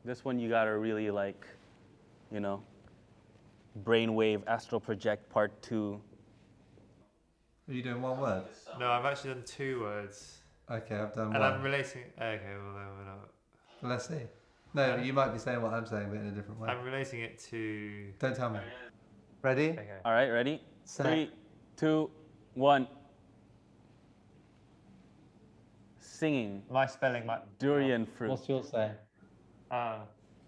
This one you gotta really brainwave astral project part 2. Are you doing one word? No, I've actually done 2 words, Okay, I've done and one. I'm relating. Okay, well then we're not. Let's see. No, you might be saying what I'm saying, but in a different way. I'm relating it to. Don't tell me. Ready? Okay. All right, ready? Set. 3, 2, 1. Singing. My spelling might. Durian fruit. What's yours say?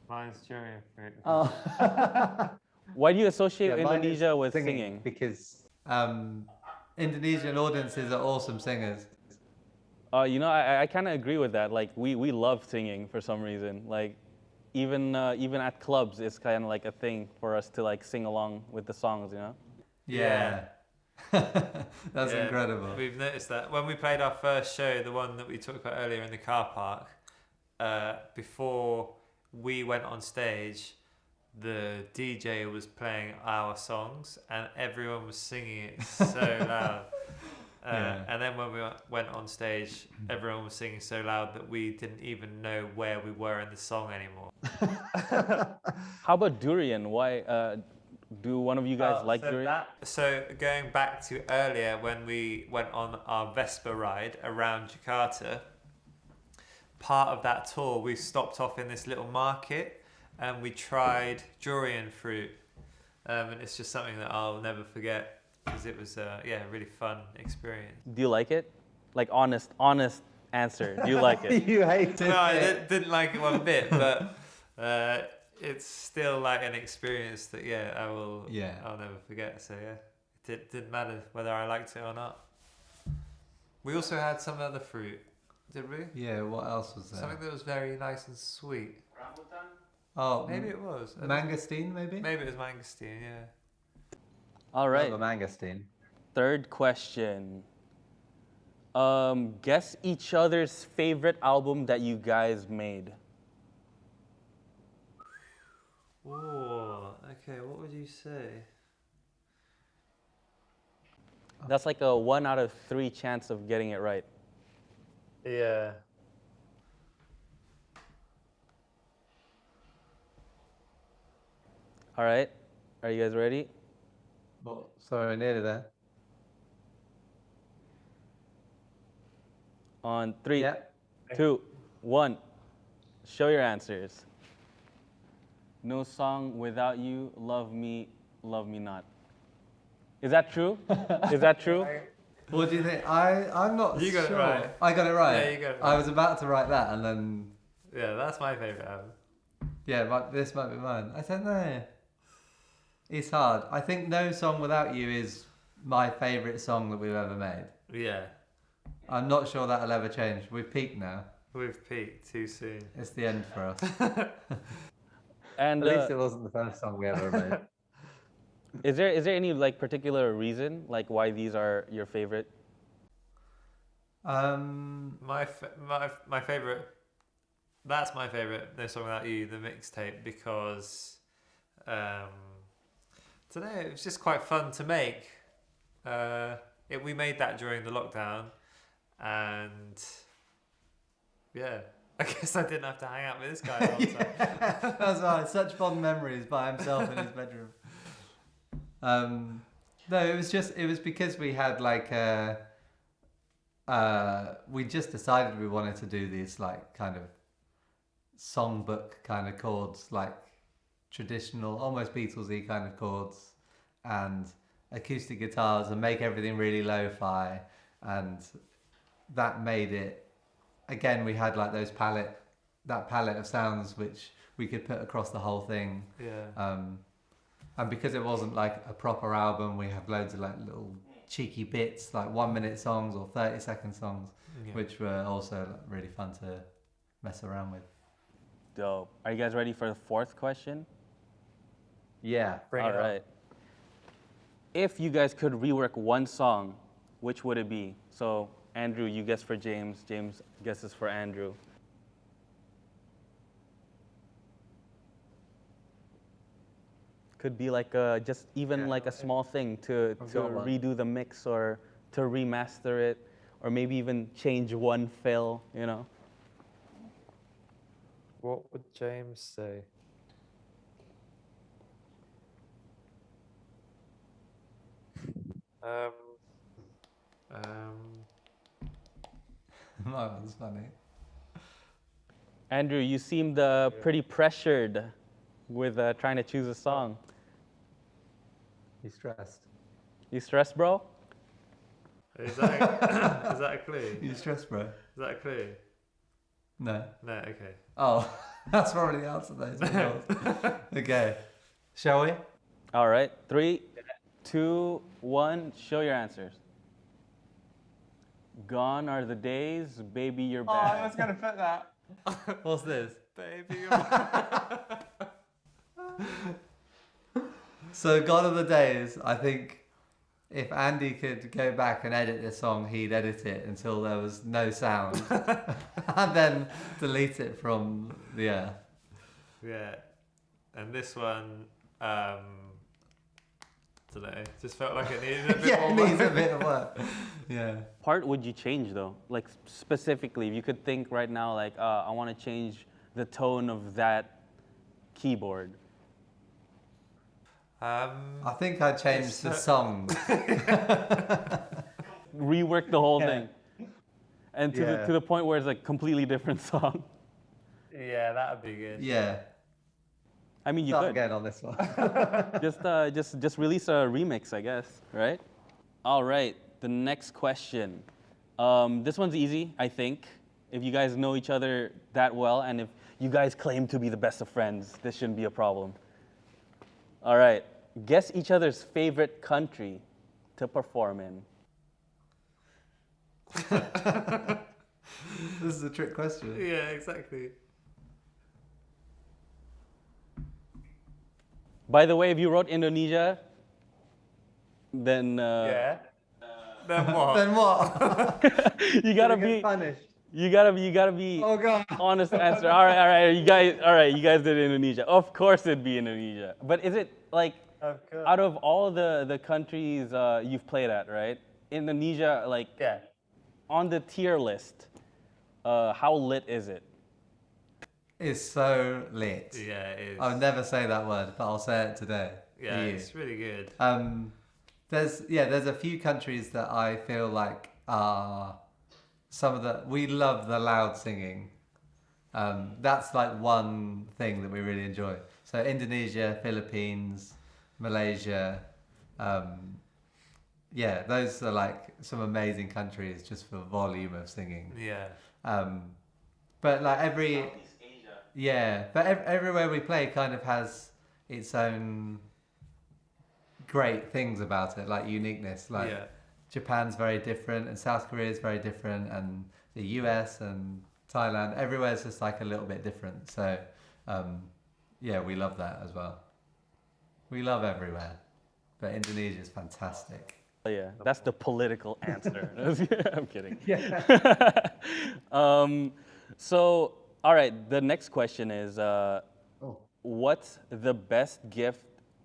Mine's durian fruit. Oh. Why do you associate Yeah, mine is Indonesia with singing? Because Indonesian audiences are awesome singers. I kind of agree with that. Like, we love singing for some reason. Like, even at clubs, it's kind of like a thing for us to like sing along with the songs, you know? Yeah. That's Yeah, incredible. We've noticed that when we played our first show, the one that we talked about earlier in the car park, before we went on stage, the DJ was playing our songs and everyone was singing it so loud. And then when we went on stage, everyone was singing so loud that we didn't even know where we were in the song anymore. How about durian? Why do one of you guys like durian? So going back to earlier when we went on our Vespa ride around Jakarta, part of that tour we stopped off in this little market and we tried durian fruit, and it's just something that I'll never forget because it was a really fun experience. Do you like it? Like honest answer. Do you like it? You hate it. No, I didn't like it one bit, but it's still like an experience that I'll never forget. So it didn't matter whether I liked it or not. We also had some other fruit, did we? Yeah, what else was there? Something that was very nice and sweet. Rambutan? Oh, Maybe it was. mangosteen, maybe? Maybe it was mangosteen, yeah. All right. Love a mangosteen. Third question. Guess each other's favorite album that you guys made. Oh, okay. What would you say? That's like a 1 out of 3 chance of getting it right. Yeah. All right. Are you guys ready? Well, sorry, nearly there. On 3, Yeah. 2, 1. Show your answers. No song without you, love me not. Is that true? Is that true? What do you think? I'm not You sure. got it right. I got it right. Yeah, you got it I right. was about to write that and then, Yeah, that's my favourite album. this might be mine. I don't know. It's hard. I think No Song Without You is my favourite song that we've ever made. Yeah. I'm not sure that'll ever change. We've peaked now. We've peaked too soon. It's the end for us. And At least it wasn't the first song we ever made. is there any like particular reason like why these are your favorite? My favourite. That's my favourite. No Song Without You, the mixtape, because today it was just quite fun to make. We made that during the lockdown, and yeah, I guess I didn't have to hang out with this guy all the time. That's right. Such fond memories by himself in his bedroom. No, it was because we had like we just decided we wanted to do these like kind of songbook kind of chords, like traditional, almost Beatles-y kind of chords, and acoustic guitars, and make everything really lo-fi, and that made it. Again, we had like that palette of sounds which we could put across the whole thing. Yeah. And because it wasn't like a proper album, we have loads of like little cheeky bits, like 1-minute songs or 30-second songs, which were also like, really fun to mess around with. Dope. Are you guys ready for the fourth question? Yeah. All right. If you guys could rework one song, which would it be? So, Andrew, you guess for James. James guesses for Andrew. Could be like just even like a small thing to redo the mix or to remaster it, or maybe even change one fill, you know? What would James say? That was funny. Andrew, you seemed pretty pressured with trying to choose a song. He's stressed. You stressed, bro? Is that a clue? You stressed, bro? Is that a clue? No. No, okay. Oh, that's probably the answer though. Okay. Shall we? All right. 3, 2, 1. Show your answers. Gone are the days, baby, you're back. gonna put that. What's this? baby. So Gone Are the Days, I think if Andy could go back and edit this song, he'd edit it until there was no sound and then delete it from the air. Yeah. And this one, don't know, just felt like it needed a bit Yeah, more it needs a work. bit of work. Yeah. Part would you change though? Like specifically, if you could think right now, like I want to change the tone of that keyboard. I think I changed the song. Rework the whole Yeah. thing, and to Yeah. the point where it's like completely different song. Yeah, that would be good. Yeah. I mean, you Start could again on this one. just release a remix, I guess, right? All right, the next question. This one's easy, I think. If you guys know each other that well, and if you guys claim to be the best of friends, this shouldn't be a problem. All right, guess each other's favorite country to perform in. This is a trick question. Yeah, exactly. By the way, if you wrote Indonesia, then Yeah. Then what? Then what? you gotta Gonna get be punished. you gotta be Oh god. honest answer. All right, you guys did Indonesia. Of course it'd be Indonesia. But is it like Of course. out of all the countries you've played at, right? Indonesia, like Yeah. on the tier list, how lit is it? It's so lit. Yeah, it is. I'll never say that word, but I'll say it today. Yeah, for you. it's really good. There's a few countries that I feel like are we love the loud singing. That's like one thing that we really enjoy. So Indonesia, Philippines, Malaysia, yeah, those are like some amazing countries just for volume of singing. Yeah. But like everywhere we play kind of has its own great things about it, like uniqueness. Like Yeah. Japan's very different, and South Korea is very different, and the US and Thailand. Everywhere's just like a little bit different. So, yeah, we love that as well. We love everywhere, but Indonesia is fantastic. Oh, yeah, that's the political answer. I'm kidding. Yeah. So, all right, the next question is, what's the best gift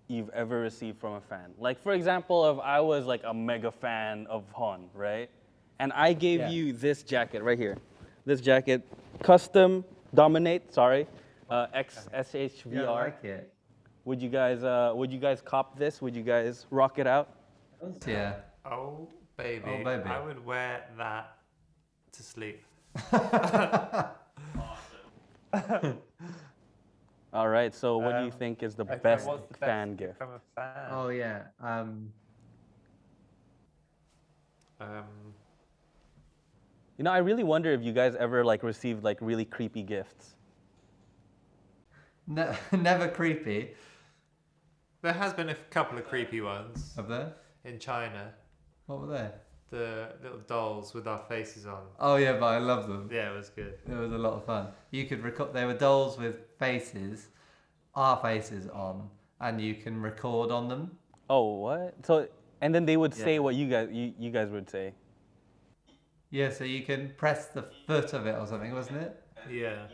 you've ever received from a fan? Like, for example, if I was like a mega fan of Honne, right? And I gave you this jacket right here. This jacket, custom Dominate, sorry, SHVR. Yeah, I like it. Would you guys cop this? Would you guys rock it out? Yeah. Oh baby. Oh, baby. I would wear that to sleep. All right, so what do you think is the best what's the fan best gift? from a fan? Oh yeah. You know, I really wonder if you guys ever like received like really creepy gifts. Never creepy. There has been a couple of creepy ones Have there? in China. What were they? The little dolls with our faces on. Oh yeah, but I love them. Yeah, it was good. It was a lot of fun. You could record. They were dolls with faces, our faces on, and you can record on them. Oh, what? So, and then they would say Yeah. what you guys would say. Yeah, so you can press the foot of it or something, wasn't it? Yeah.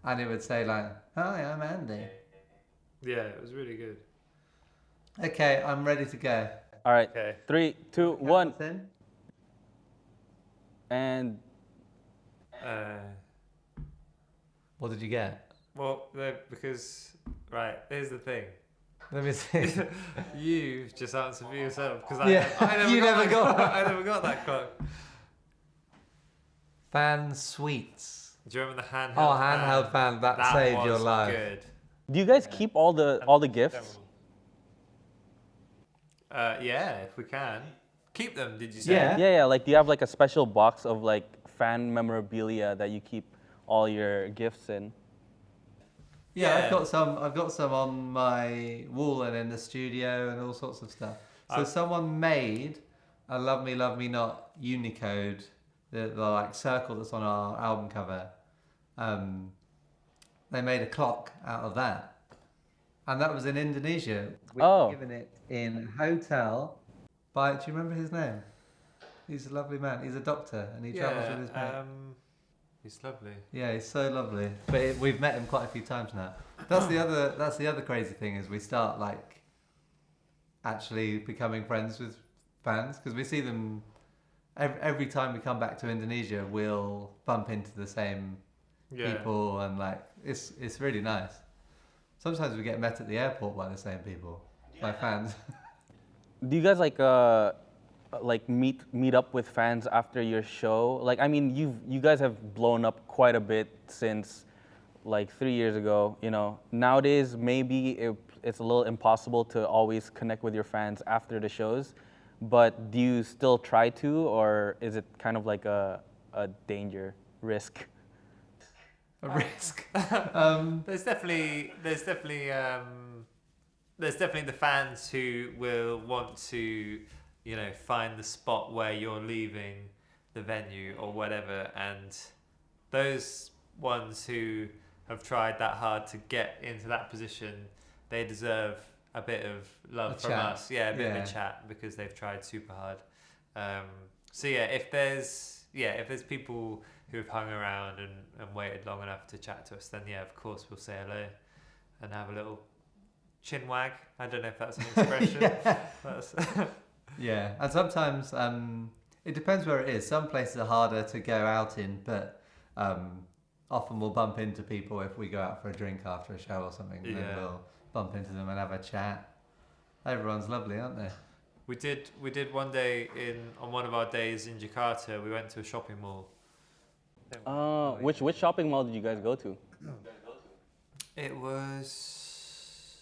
And it would say like, "Hi, I'm Andy." Yeah, it was really good. Okay, I'm ready to go. All right, Okay. 3, 2, 1, Then? and What did you get? Well, because here's the thing. Let me see. You just answered for yourself because Yeah, you never got that. I never got that clock. Fan sweets. Do you remember the handheld? Oh, handheld fan. That saved your was life. Good. do you guys keep all the gifts? Yeah, if we can keep them. Did you say? Yeah. Yeah. Like, do you have like a special box of like fan memorabilia that you keep all your gifts in? Yeah, Yeah. I've got some on my wall and in the studio and all sorts of stuff. So someone made a "Love Me, Love Me Not" Unicode, the like circle that's on our album cover, they made a clock out of that. And that was in Indonesia. We Oh. were given it in a hotel by, do you remember his name? He's a lovely man. He's a doctor and he travels with his mate. He's lovely. Yeah, he's so lovely. But we've met him quite a few times now. That's the other crazy thing is we start like actually becoming friends with fans because we see them every time we come back to Indonesia. We'll bump into the same people and like it's really nice. Sometimes we get met at the airport by the same people, by fans. Do you guys like meet up with fans after your show? Like, I mean, you guys have blown up quite a bit since like 3 years ago. You know, nowadays maybe it's a little impossible to always connect with your fans after the shows. But do you still try to, or is it kind of like a danger risk? A risk. There's definitely the fans who will want to, you know, find the spot where you're leaving the venue or whatever, and those ones who have tried that hard to get into that position, they deserve a bit of love from us. Yeah, a bit of a chat because they've tried super hard. So yeah, if there's people who have hung around and waited long enough to chat to us, then yeah, of course we'll say hello and have a little chin wag. I don't know if that's an expression. Yeah, and sometimes it depends where it is. Some places are harder to go out in, but often we'll bump into people if we go out for a drink after a show or something. And then we'll bump into them and have a chat. Everyone's lovely, aren't they? We did one day on one of our days in Jakarta. We went to a shopping mall. Which shopping mall did you guys go to? It was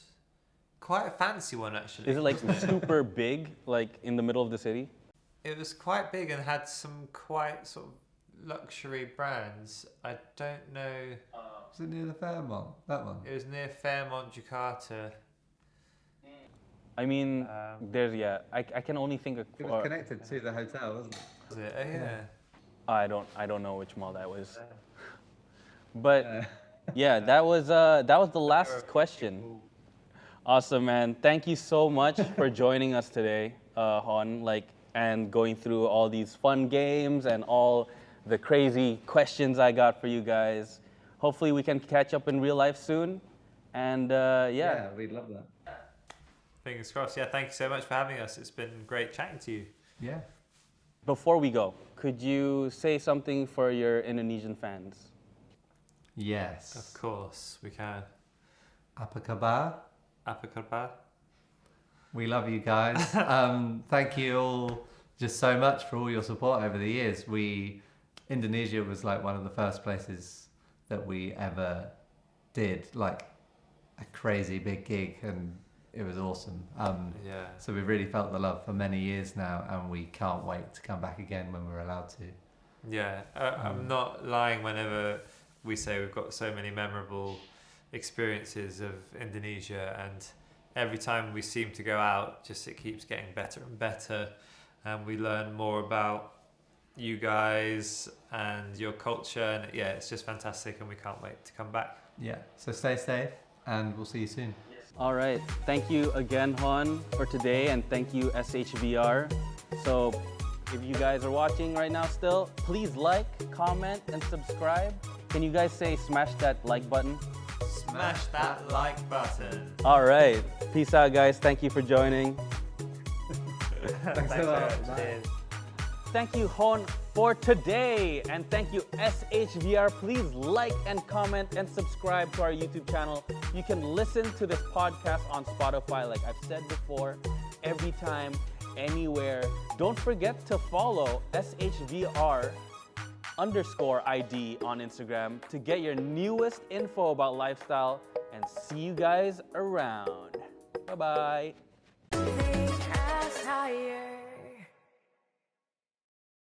quite a fancy one, actually. Is it like super big, like in the middle of the city? It was quite big and had some quite sort of luxury brands. I don't know. Was it near the Fairmont? That one? It was near Fairmont, Jakarta. I mean, I can only think of. It was connected to the hotel, wasn't it? Was it? Oh yeah. I don't know which mall that was. But yeah, that was the last question. Awesome, man. Thank you so much for joining us today, Honne, and going through all these fun games and all the crazy questions I got for you guys. Hopefully we can catch up in real life soon. And Yeah, we'd love that. Fingers crossed. Yeah, thank you so much for having us. It's been great chatting to you. Yeah. Before we go, could you say something for your Indonesian fans? Yes. Of course, we can. Apa kabar? Apa kabar? We love you guys. Thank you all just so much for all your support over the years. Indonesia was like one of the first places that we ever did like a crazy big gig, and it was awesome. So we really felt the love for many years now, and we can't wait to come back again when we're allowed to. Yeah, I'm not lying whenever we say we've got so many memorable experiences of Indonesia, and every time we seem to go out, it keeps getting better and better, and we learn more about you guys and your culture, and yeah, it's just fantastic, and we can't wait to come back. Yeah, so stay safe, and we'll see you soon. All right. Thank you again, Honne, for today, and thank you, SHVR. So if you guys are watching right now still, please like, comment, and subscribe. Can you guys say smash that like button? Smash that like button. All right. Peace out, guys. Thank you for joining. Thanks a lot. Cheers. Thank you, Honne, for today. And thank you, SHVR. Please like and comment and subscribe to our YouTube channel. You can listen to this podcast on Spotify, like I've said before, every time, anywhere. Don't forget to follow SHVR _ID on Instagram to get your newest info about lifestyle, and see you guys around. Bye-bye.